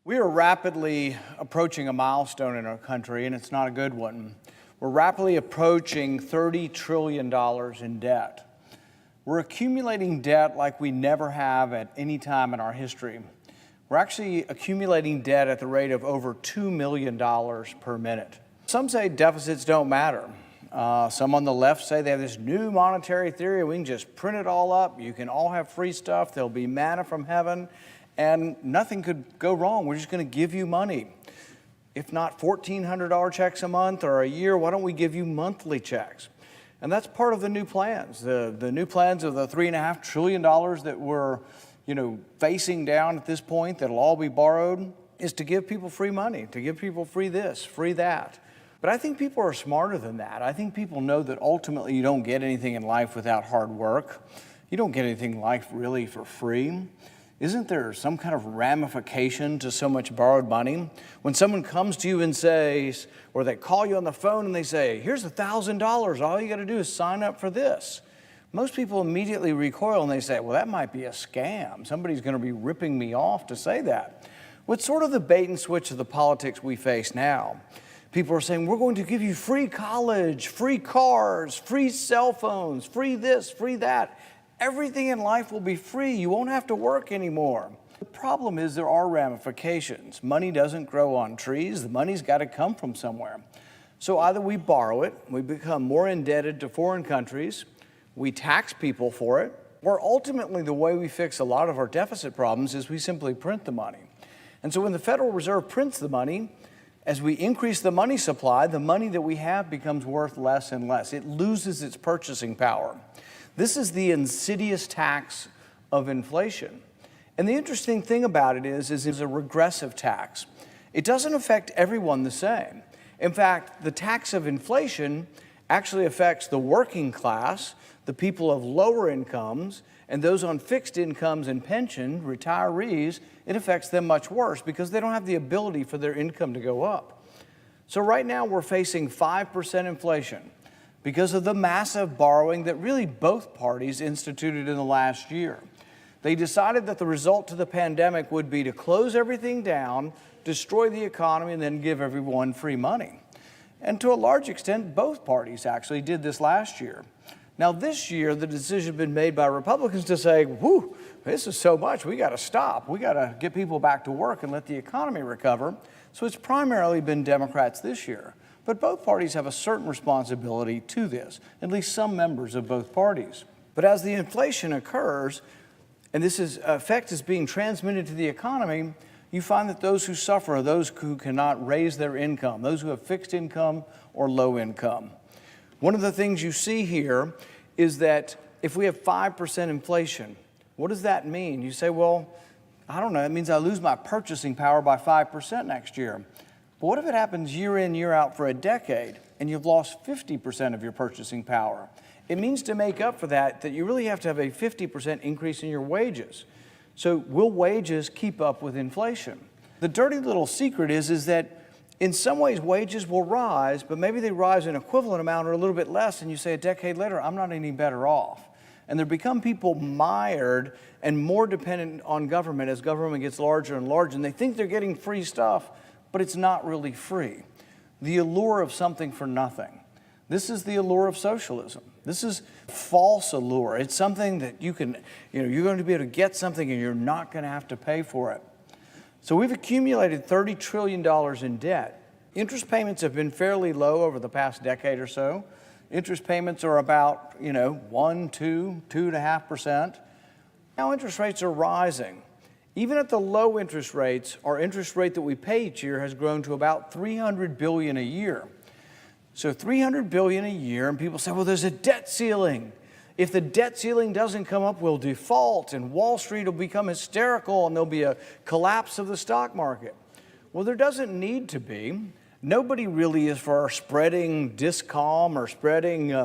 We are rapidly approaching a milestone in our country, and it's not a good one. We're rapidly approaching $30 trillion in debt. We're accumulating debt like we never have at any time in our history. We're actually accumulating debt at the rate of over $2 million per minute. Some say deficits don't matter. Some on the left say they have this new monetary theory, we can just print it all up, you can all have free stuff, there'll be manna from heaven, and nothing could go wrong. We're just going to give you money. If not $1,400 checks a month or a year, why don't we give you monthly checks? And that's part of the new plans. The new plans of the $3.5 trillion that we're facing down at this point, that'll all be borrowed, is to give people free money, to give people free this, free that. But I think people are smarter than that. I think people know that ultimately you don't get anything in life without hard work. You don't get anything in life really for free. Isn't there some kind of ramification to so much borrowed money? When someone comes to you and says, or they call you on the phone and they say, here's $1,000, all you got to do is sign up for this. Most people immediately recoil and they say, well, that might be a scam. Somebody's going to be ripping me off to say that. What's sort of the bait and switch of the politics we face now? People are saying, we're going to give you free college, free cars, free cell phones, free this, free that. Everything in life will be free. You won't have to work anymore. The problem is there are ramifications. Money doesn't grow on trees. The money's got to come from somewhere. So either we borrow it, we become more indebted to foreign countries, we tax people for it, or ultimately the way we fix a lot of our deficit problems is we simply print the money. And so when the Federal Reserve prints the money, as we increase the money supply, the money that we have becomes worth less and less. It loses its purchasing power. This is the insidious tax of inflation. And the interesting thing about it is it's a regressive tax. It doesn't affect everyone the same. In fact, the tax of inflation actually affects the working class, the people of lower incomes, and those on fixed incomes and pension, retirees. It affects them much worse because they don't have the ability for their income to go up. So right now we're facing 5% inflation because of the massive borrowing that really both parties instituted in the last year. They decided that the result to the pandemic would be to close everything down, destroy the economy, and then give everyone free money. And to a large extent, both parties actually did this last year. Now this year, the decision has been made by Republicans to say, whew, this is so much, we got to stop. We got to get people back to work and let the economy recover. So it's primarily been Democrats this year. But both parties have a certain responsibility to this, at least some members of both parties. But as the inflation occurs, and this effect is being transmitted to the economy, you find that those who suffer are those who cannot raise their income, those who have fixed income or low income. One of the things you see here is that if we have 5% inflation, what does that mean? You say, well, I don't know, that means I lose my purchasing power by 5% next year. But what if it happens year in, year out for a decade, and you've lost 50% of your purchasing power? It means to make up for that you really have to have a 50% increase in your wages. So will wages keep up with inflation? The dirty little secret is that in some ways wages will rise, but maybe they rise an equivalent amount or a little bit less, and you say a decade later, I'm not any better off. And there become people mired and more dependent on government as government gets larger and larger, and they think they're getting free stuff, but it's not really free. The allure of something for nothing. This is the allure of socialism. This is false allure. It's something that you're going to be able to get something and you're not going to have to pay for it. So we've accumulated $30 trillion in debt. Interest payments have been fairly low over the past decade or so. Interest payments are about, 1, 2, 2.5%. Now interest rates are rising. Even at the low interest rates, our interest rate that we pay each year has grown to about $300 billion a year. So $300 billion a year, and people say, well, there's a debt ceiling. If the debt ceiling doesn't come up, we'll default, and Wall Street will become hysterical, and there'll be a collapse of the stock market. Well, there doesn't need to be. Nobody really is for spreading discalm or spreading,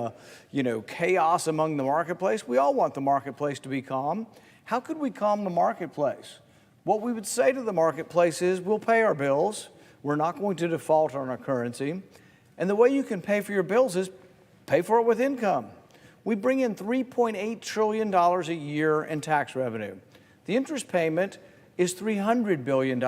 chaos among the marketplace. We all want the marketplace to be calm. How could we calm the marketplace? What we would say to the marketplace is, we'll pay our bills. We're not going to default on our currency. And the way you can pay for your bills is pay for it with income. We bring in $3.8 trillion a year in tax revenue. The interest payment is $300 billion.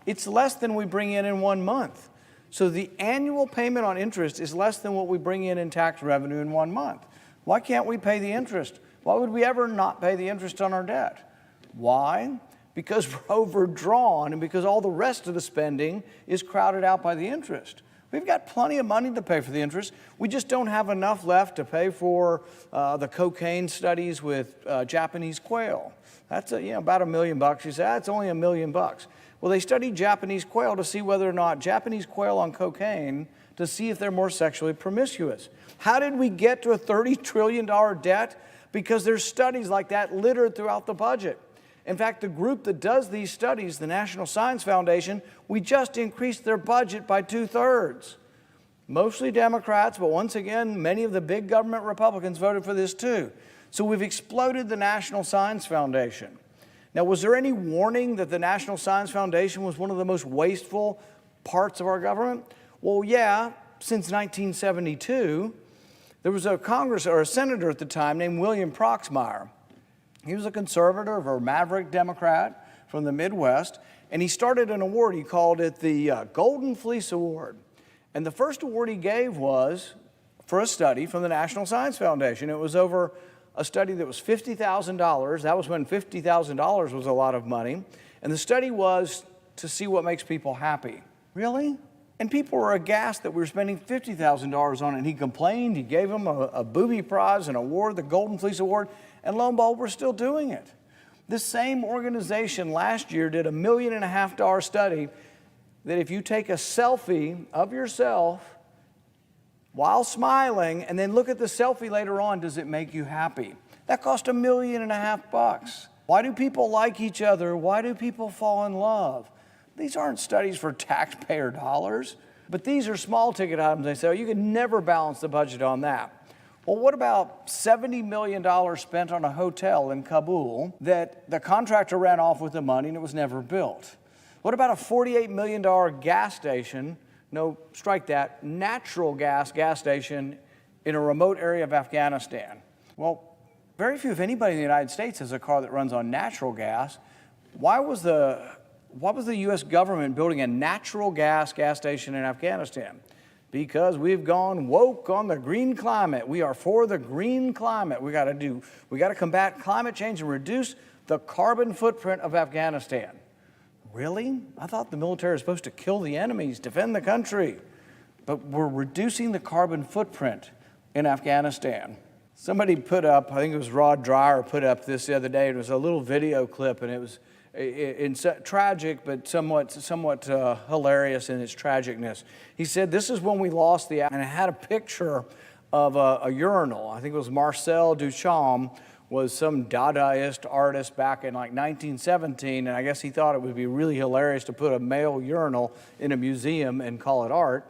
It's less than we bring in 1 month. So the annual payment on interest is less than what we bring in tax revenue in 1 month. Why can't we pay the interest? Why would we ever not pay the interest on our debt? Why? Because we're overdrawn and because all the rest of the spending is crowded out by the interest. We've got plenty of money to pay for the interest. We just don't have enough left to pay for the cocaine studies with Japanese quail. That's about $1 million. You say, that's only $1 million. Well, they studied Japanese quail to see whether or not Japanese quail on cocaine, to see if they're more sexually promiscuous. How did we get to a $30 trillion debt? Because there's studies like that littered throughout the budget. In fact, the group that does these studies, the National Science Foundation, we just increased their budget by 2/3. Mostly Democrats, but once again, many of the big government Republicans voted for this too. So we've exploded the National Science Foundation. Now, was there any warning that the National Science Foundation was one of the most wasteful parts of our government? Well, yeah, since 1972, there was a senator at the time named William Proxmire. He was a conservative or maverick Democrat from the Midwest, and he started an award. He called it the Golden Fleece Award. And the first award he gave was for a study from the National Science Foundation. It was over a study that was $50,000. That was when $50,000 was a lot of money. And the study was to see what makes people happy. Really? And people were aghast that we were spending $50,000 on it. And he complained. He gave him a booby prize, an award, the Golden Fleece Award. And lo and behold, we're still doing it. This same organization last year did a $1.5 million study that if you take a selfie of yourself while smiling and then look at the selfie later on, does it make you happy? That cost $1.5 million. Why do people like each other? Why do people fall in love? These aren't studies for taxpayer dollars, but these are small ticket items. They say, oh, you could never balance the budget on that. Well, what about $70 million spent on a hotel in Kabul that the contractor ran off with the money and it was never built? What about a $48 million gas station, no, strike that, natural gas station in a remote area of Afghanistan? Well, very few, if anybody in the United States has a car that runs on natural gas. Why was the U.S. government building a natural gas station in Afghanistan? Because we've gone woke on the green climate. We are for the green climate. We got to combat climate change and reduce the carbon footprint of Afghanistan. Really? I thought the military was supposed to kill the enemies, defend the country. But we're reducing the carbon footprint in Afghanistan. Somebody put up, I think it was Rod Dreyer, put up this the other day. It was a little video clip, and it was tragic, but somewhat hilarious in its tragicness. He said, this is when we lost and it had a picture of a urinal. I think it was Marcel Duchamp was some Dadaist artist back in like 1917, and I guess he thought it would be really hilarious to put a male urinal in a museum and call it art.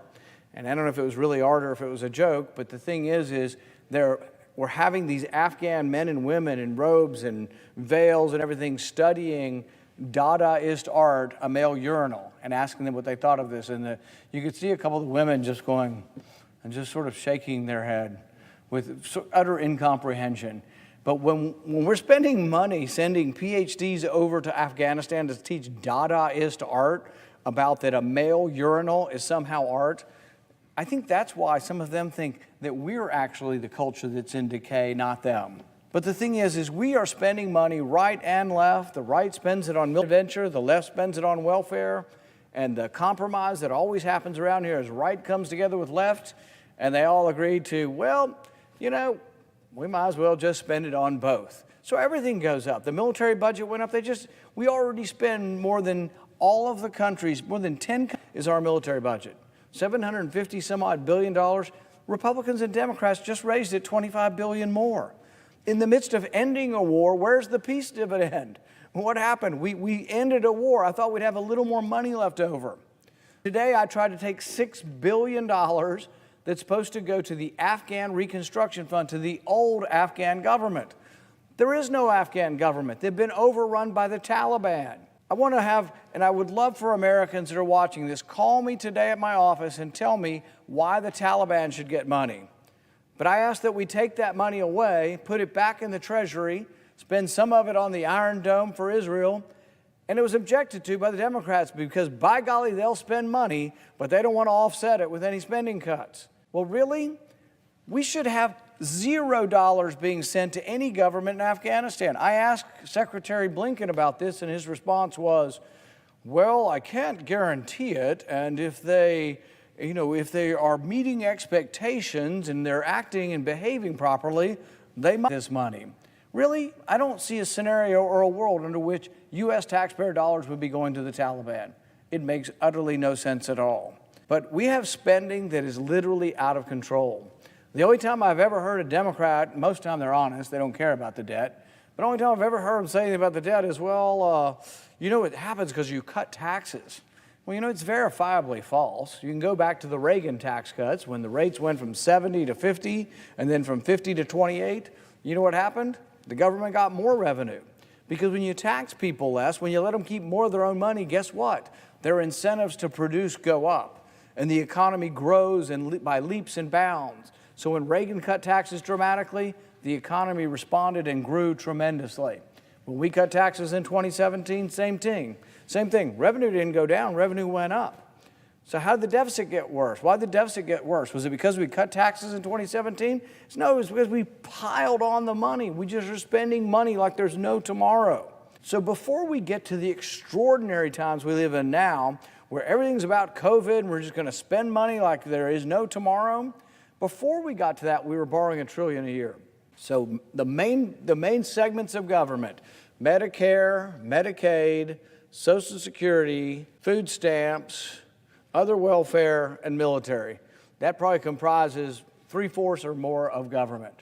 And I don't know if it was really art or if it was a joke, but the thing is we're having these Afghan men and women in robes and veils and everything studying Dadaist art, a male urinal, and asking them what they thought of this. And you could see a couple of the women just going and just sort of shaking their head with utter incomprehension. But when we're spending money sending PhDs over to Afghanistan to teach Dadaist art about that a male urinal is somehow art, I think that's why some of them think that we're actually the culture that's in decay, not them. But the thing is we are spending money right and left. The right spends it on military venture, the left spends it on welfare, and the compromise that always happens around here is right comes together with left, and they all agree to, well, we might as well just spend it on both. So everything goes up. The military budget went up. We already spend more than all of the countries, more than 10 is our military budget. $750 some odd billion. Republicans and Democrats just raised it $25 billion more. In the midst of ending a war, where's the peace dividend? What happened? We ended a war. I thought we'd have a little more money left over. Today, I tried to take $6 billion that's supposed to go to the Afghan Reconstruction Fund, to the old Afghan government. There is no Afghan government. They've been overrun by the Taliban. I would love for Americans that are watching this, call me today at my office and tell me why the Taliban should get money. But I ask that we take that money away, put it back in the Treasury, spend some of it on the Iron Dome for Israel, And it was objected to by the Democrats because, by golly, they'll spend money, but they don't want to offset it with any spending cuts. Well, really? We should have $0 being sent to any government in Afghanistan. I asked Secretary Blinken about this, and his response was, well, I can't guarantee it, and if they are meeting expectations and they're acting and behaving properly, they might this money. Really? I don't see a scenario or a world under which U.S. taxpayer dollars would be going to the Taliban. It makes utterly no sense at all. But we have spending that is literally out of control. The only time I've ever heard a Democrat, most of the time they're honest, they don't care about the debt, but the only time I've ever heard them say anything about the debt is, well, it happens because you cut taxes. Well, it's verifiably false. You can go back to the Reagan tax cuts when the rates went from 70 to 50 and then from 50 to 28. You know what happened? The government got more revenue. Because when you tax people less, when you let them keep more of their own money, guess what? Their incentives to produce go up, and the economy grows by leaps and bounds. So when Reagan cut taxes dramatically, the economy responded and grew tremendously. When we cut taxes in 2017, same thing. Revenue didn't go down, revenue went up. So how did the deficit get worse? Why did the deficit get worse? Was it because we cut taxes in 2017? No, it was because we piled on the money. We just are spending money like there's no tomorrow. So before we get to the extraordinary times we live in now, where everything's about COVID and we're just going to spend money like there is no tomorrow, before we got to that, we were borrowing $1 trillion a year. So the main segments of government, Medicare, Medicaid, Social Security, food stamps, other welfare, and military. That probably comprises 3/4 or more of government.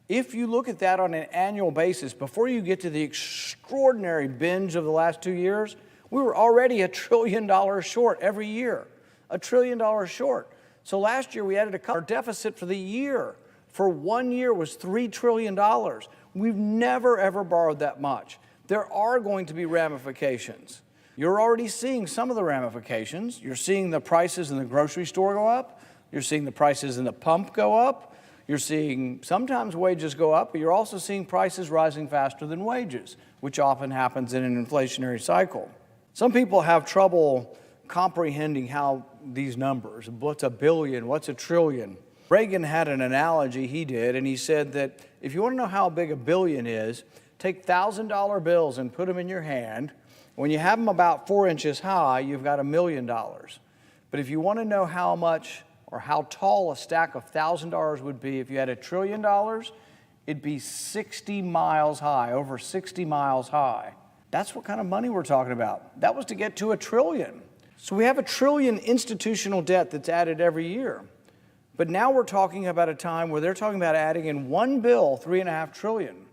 If you look at that on an annual basis, before you get to the extraordinary binge of the last 2 years, we were already $1 trillion short every year, $1 trillion short. So last year we added our deficit for the year for 1 year was $3 trillion. We've never, ever borrowed that much. There are going to be ramifications. You're already seeing some of the ramifications. You're seeing the prices in the grocery store go up. You're seeing the prices in the pump go up. You're seeing sometimes wages go up, but you're also seeing prices rising faster than wages, which often happens in an inflationary cycle. Some people have trouble comprehending how these numbers, what's a billion, what's a trillion. Reagan had an analogy he did, and he said that if you want to know how big a billion is, take $1,000 bills and put them in your hand. When you have them about 4 inches high, you've got $1 million. But if you want to know how much or how tall a stack of $1,000 would be if you had $1 trillion, it'd be 60 miles high, over 60 miles high. That's what kind of money we're talking about. That was to get to $1 trillion. So we have $1 trillion institutional debt that's added every year. But now we're talking about a time where they're talking about adding in one bill $3.5 trillion.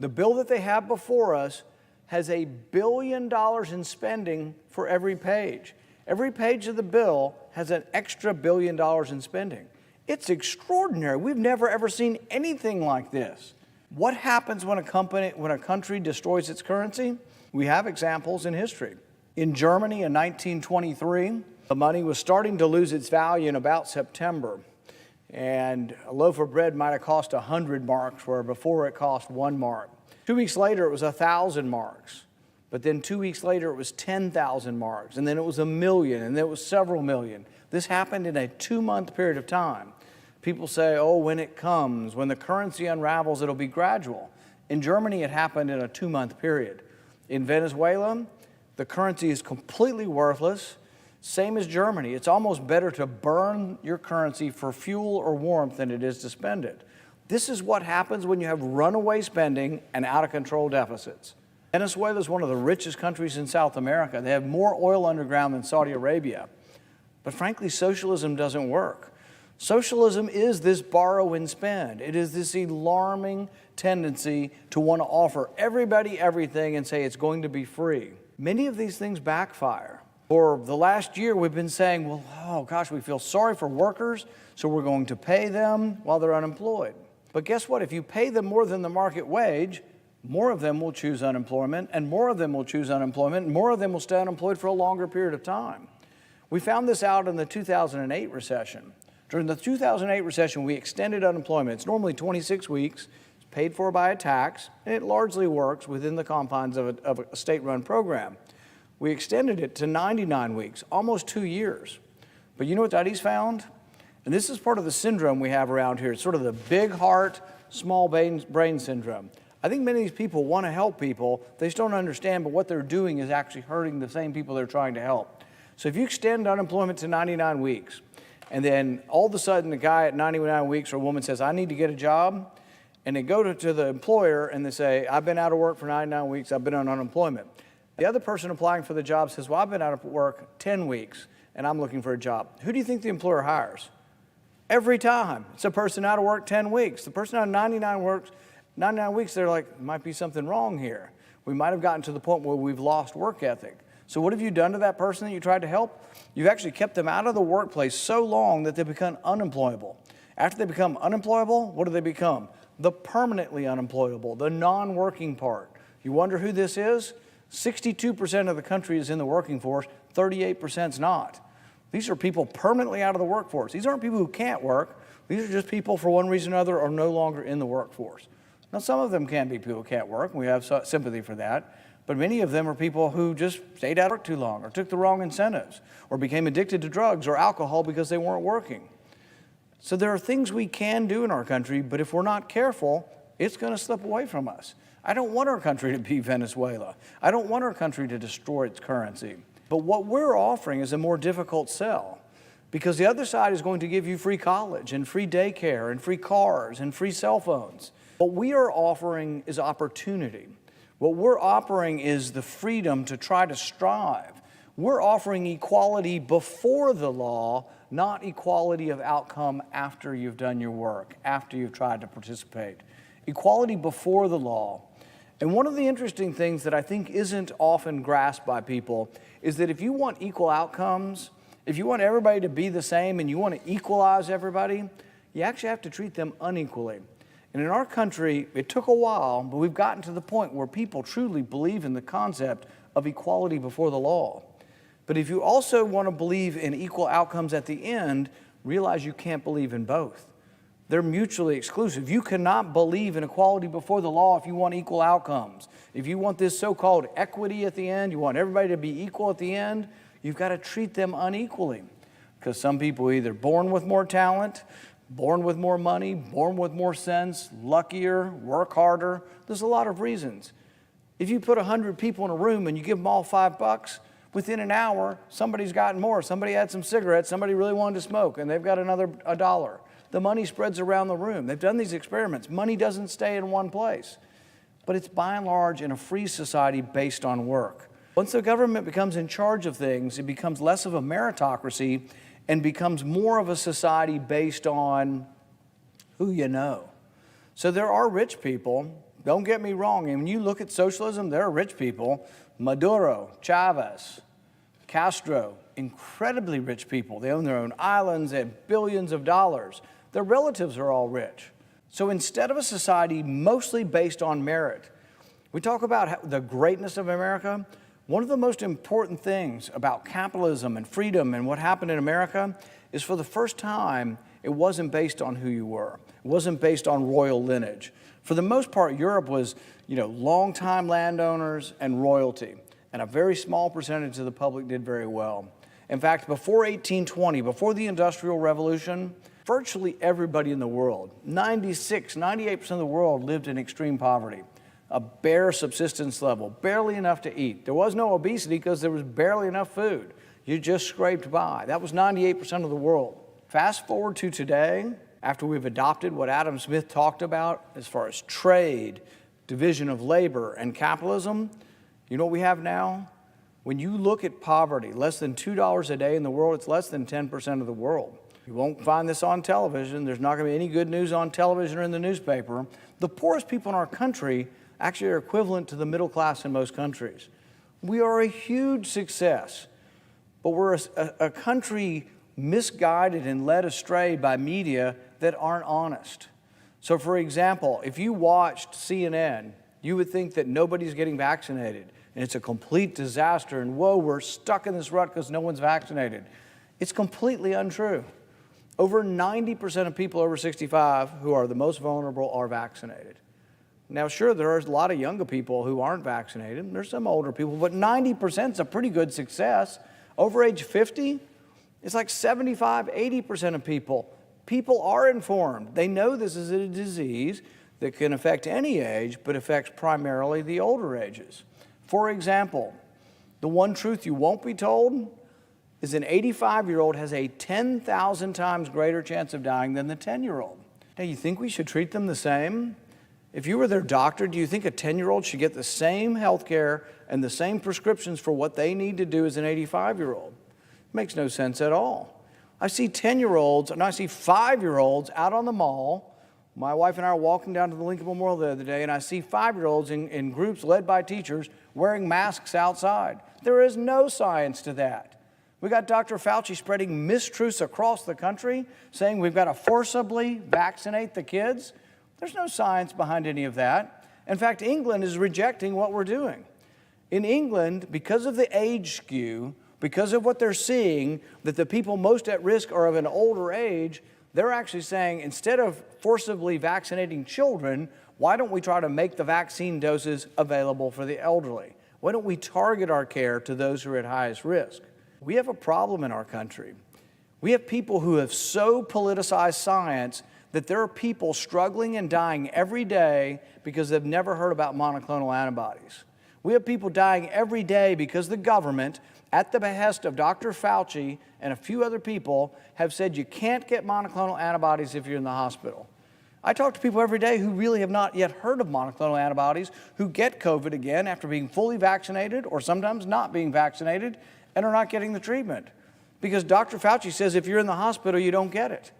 The bill that they have before us has $1 billion in spending for every page. Every page of the bill has an extra $1 billion in spending. It's extraordinary. We've never ever seen anything like this. What happens when a country destroys its currency? We have examples in history. In Germany in 1923, the money was starting to lose its value in about September. And a loaf of bread might have cost 100 marks, where before it cost 1 mark. 2 weeks later, it was 1,000 marks. But then 2 weeks later, it was 10,000 marks. And then it was 1 million, and then it was several million. This happened in a 2-month period of time. People say, oh, when it comes, when the currency unravels, it'll be gradual. In Germany, it happened in a 2-month period. In Venezuela, the currency is completely worthless. Same as Germany. It's almost better to burn your currency for fuel or warmth than it is to spend it. This is what happens when you have runaway spending and out-of-control deficits. Venezuela is one of the richest countries in South America. They have more oil underground than Saudi Arabia. But frankly, socialism doesn't work. Socialism is this borrow and spend. It is this alarming tendency to want to offer everybody everything and say it's going to be free. Many of these things backfire. For the last year, we've been saying, well, oh gosh, we feel sorry for workers, so we're going to pay them while they're unemployed. But guess what? If you pay them more than the market wage, more of them will choose unemployment, and more of them will choose unemployment, and more of them will stay unemployed for a longer period of time. We found this out in the 2008 recession. During the 2008 recession, we extended unemployment. It's normally 26 weeks. It's paid for by a tax, and it largely works within the confines of a state-run program. We extended it to 99 weeks, almost 2 years. But you know what studies found? And this is part of the syndrome we have around here. It's sort of the big heart, small brain syndrome. I think many of these people want to help people. They just don't understand, but what they're doing is actually hurting the same people they're trying to help. So if you extend unemployment to 99 weeks, and then all of a sudden the guy at 99 weeks or a woman says, I need to get a job, and they go to the employer and they say, I've been out of work for 99 weeks, I've been on unemployment. The other person applying for the job says, well, I've been out of work 10 weeks, and I'm looking for a job. Who do you think the employer hires? Every time. It's a person out of work 10 weeks. The person out of 99 weeks, they're like, might be something wrong here. We might have gotten to the point where we've lost work ethic. So what have you done to that person that you tried to help? You've actually kept them out of the workplace so long that they become unemployable. After they become unemployable, what do they become? The permanently unemployable, the non-working part. You wonder who this is? 62% of the country is in the working force, 38% is not. These are people permanently out of the workforce. These aren't people who can't work. These are just people, for one reason or another, are no longer in the workforce. Now, some of them can be people who can't work, and we have sympathy for that. But many of them are people who just stayed out of work too long, or took the wrong incentives, or became addicted to drugs or alcohol because they weren't working. So there are things we can do in our country, but if we're not careful, it's going to slip away from us. I don't want our country to be Venezuela. I don't want our country to destroy its currency. But what we're offering is a more difficult sell, because the other side is going to give you free college and free daycare and free cars and free cell phones. What we are offering is opportunity. What we're offering is the freedom to try to strive. We're offering equality before the law, not equality of outcome after you've done your work, after you've tried to participate. Equality before the law. And one of the interesting things that I think isn't often grasped by people is that if you want equal outcomes, if you want everybody to be the same and you want to equalize everybody, you actually have to treat them unequally. And in our country, it took a while, but we've gotten to the point where people truly believe in the concept of equality before the law. But if you also want to believe in equal outcomes at the end, realize you can't believe in both. They're mutually exclusive. You cannot believe in equality before the law if you want equal outcomes. If you want this so-called equity at the end, you want everybody to be equal at the end, you've got to treat them unequally. Because some people are either born with more talent, born with more money, born with more sense, luckier, work harder. There's a lot of reasons. If you put 100 people in a room and you give them all $5, within an hour, somebody's gotten more. Somebody had some cigarettes, somebody really wanted to smoke, and they've got another $1. The money spreads around the room. They've done these experiments. Money doesn't stay in one place. But it's by and large in a free society based on work. Once the government becomes in charge of things, it becomes less of a meritocracy and becomes more of a society based on who you know. So there are rich people. Don't get me wrong. And when you look at socialism, there are rich people. Maduro, Chavez, Castro, incredibly rich people. They own their own islands, they have billions of dollars. Their relatives are all rich. So instead of a society mostly based on merit, we talk about the greatness of America. One of the most important things about capitalism and freedom and what happened in America is for the first time, it wasn't based on who you were. It wasn't based on royal lineage. For the most part, Europe was, long-time landowners and royalty, and a very small percentage of the public did very well. In fact, before 1820, before the Industrial Revolution, virtually everybody in the world, 98% of the world lived in extreme poverty, a bare subsistence level, barely enough to eat. There was no obesity because there was barely enough food. You just scraped by. That was 98% of the world. Fast forward to today, after we've adopted what Adam Smith talked about as far as trade, division of labor, and capitalism, you know what we have now? When you look at poverty, less than $2 a day in the world, it's less than 10% of the world. You won't find this on television. There's not going to be any good news on television or in the newspaper. The poorest people in our country actually are equivalent to the middle class in most countries. We are a huge success, but we're a country misguided and led astray by media that aren't honest. So for example, if you watched CNN, you would think that nobody's getting vaccinated and it's a complete disaster and whoa, we're stuck in this rut because no one's vaccinated. It's completely untrue. Over 90% of people over 65 who are the most vulnerable are vaccinated. Now, sure, there are a lot of younger people who aren't vaccinated. There's some older people, but 90% is a pretty good success. Over age 50, it's like 75, 80% of people. People are informed. They know this is a disease that can affect any age, but affects primarily the older ages. For example, the one truth you won't be told is an 85-year-old has a 10,000 times greater chance of dying than the 10-year-old. Now, you think we should treat them the same? If you were their doctor, do you think a 10-year-old should get the same health care and the same prescriptions for what they need to do as an 85-year-old? Makes no sense at all. I see 10-year-olds and I see 5-year-olds out on the mall. My wife and I are walking down to the Lincoln Memorial the other day, and I see 5-year-olds in groups led by teachers wearing masks outside. There is no science to that. We got Dr. Fauci spreading mistruths across the country, saying we've got to forcibly vaccinate the kids. There's no science behind any of that. In fact, England is rejecting what we're doing. In England, because of the age skew, because of what they're seeing, that the people most at risk are of an older age, they're actually saying, instead of forcibly vaccinating children, why don't we try to make the vaccine doses available for the elderly? Why don't we target our care to those who are at highest risk? We have a problem in our country. We have people who have so politicized science that there are people struggling and dying every day because they've never heard about monoclonal antibodies. We have people dying every day because the government, at the behest of Dr. Fauci and a few other people, have said you can't get monoclonal antibodies if you're in the hospital. I talk to people every day who really have not yet heard of monoclonal antibodies, who get COVID again after being fully vaccinated or sometimes not being vaccinated and are not getting the treatment. Because Dr. Fauci says if you're in the hospital, you don't get it.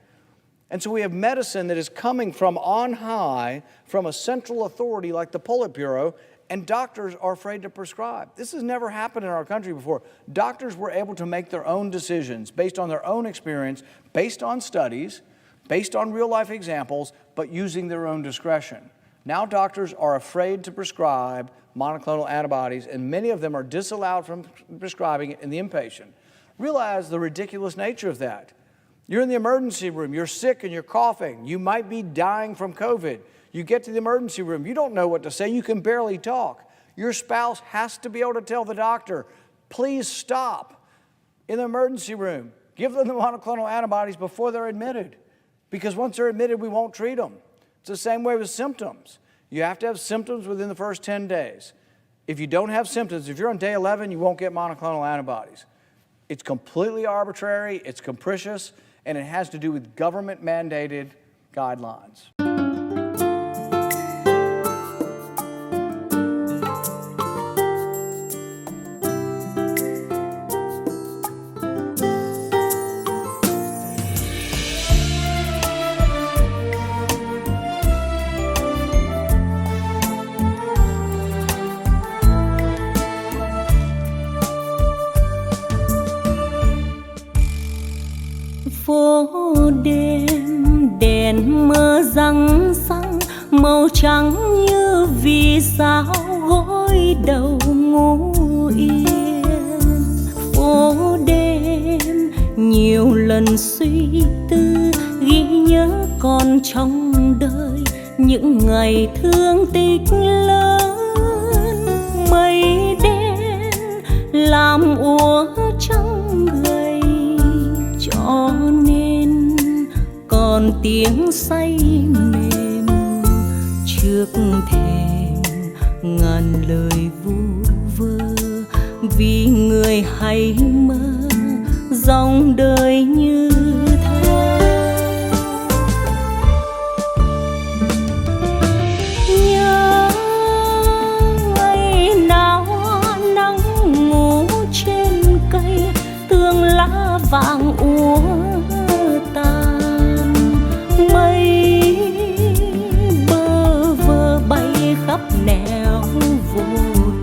And so we have medicine that is coming from on high, from a central authority like the Politburo, and doctors are afraid to prescribe. This has never happened in our country before. Doctors were able to make their own decisions based on their own experience, based on studies, based on real-life examples, but using their own discretion. Now doctors are afraid to prescribe monoclonal antibodies, and many of them are disallowed from prescribing it in the inpatient. Realize the ridiculous nature of that. You're in the emergency room, you're sick and you're coughing, you might be dying from COVID. You get to the emergency room, you don't know what to say, you can barely talk. Your spouse has to be able to tell the doctor, please stop in the emergency room. Give them the monoclonal antibodies before they're admitted, because once they're admitted, we won't treat them. It's the same way with symptoms. You have to have symptoms within the first 10 days. If you don't have symptoms, if you're on day 11, you won't get monoclonal antibodies. It's completely arbitrary, it's capricious, and it has to do with government-mandated guidelines. Phố đêm đèn mơ răng răng, màu trắng như vì sao gối đầu ngủ yên. Phố đêm nhiều lần suy tư, ghi nhớ còn trong đời những ngày thương tích lớn. Mây đen làm úa trong gầy, cho nên còn tiếng say mềm trước thềm ngàn lời vu vơ. Vì người hay mơ dòng đời như thơ. Nhớ ngày nào nắng ngủ trên cây, tường lá vàng úa tàn. Mây bơ vơ bay khắp nẻo vô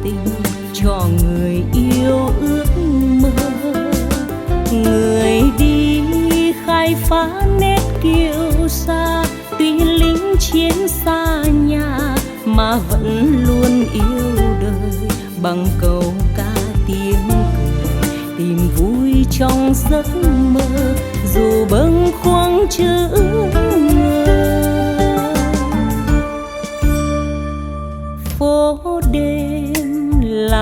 tình, cho người yêu ước mơ. Người đi khai phá nét kiêu sa, tuy lính chiến xa nhà mà vẫn luôn yêu đời. Bằng câu ca tiếng cười, tìm vui trong giấc mơ, dù bâng khuâng chữ ngờ.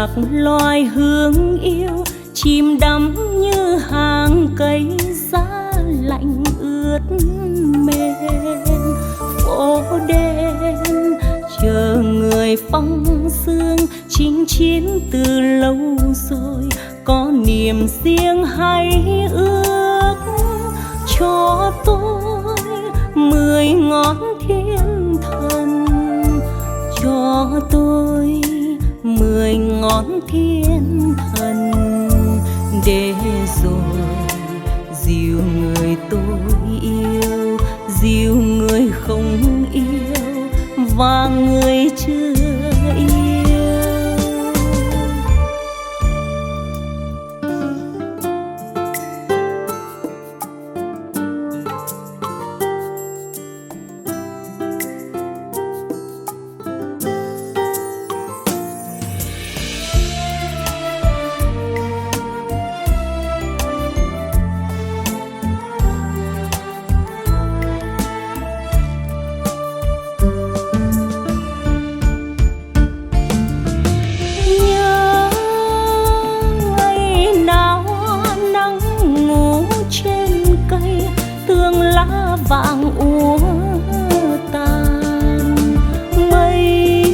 lạc loài hướng yêu, chìm đắm như hàng cây giá lạnh ướt mềm. Phố đêm chờ người phong sương, chinh chiến từ lâu rồi, có niềm riêng hay ước cho tôi 10 ngón thiên thần, cho tôi 10 ngón thiên thần, để rồi dìu người tôi yêu, dìu người không yêu và người chưa yêu. Vàng úa tàn, mây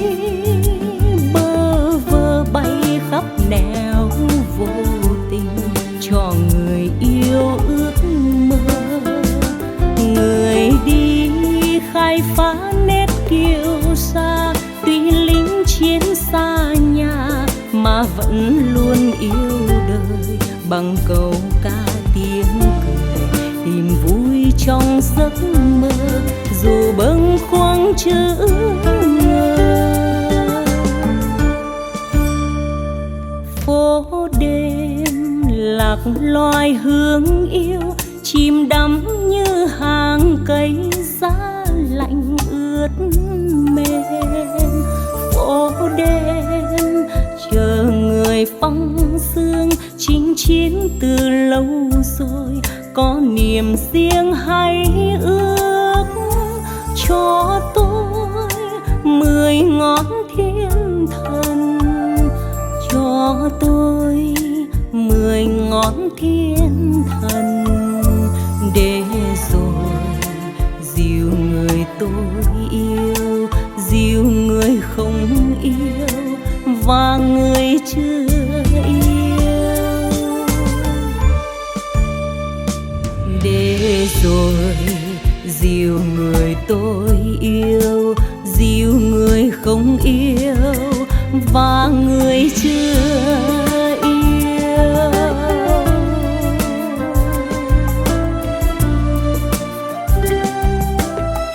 bơ vơ bay khắp nẻo vô tình, cho người yêu ước mơ. Người đi khai phá nét kiêu sa, tuy lính chiến xa nhà mà vẫn luôn yêu đời, bằng câu ca tiếng cười tìm vui trong giấc mơ, dù bâng khuâng chữ ngờ. Phố đêm lạc loài hướng yêu, chìm đắm như hàng cây giá lạnh ướt mềm. Phố đêm chờ người phong sương, chinh chiến từ lâu rồi, có niềm riêng hay ước cho tôi 10 ngón thiên thần, cho tôi 10 ngón thiên thần, để rồi dìu người tôi yêu, dìu người không yêu và người chưa yêu, để rồi dìu người tôi yêu, dìu người không yêu và người chưa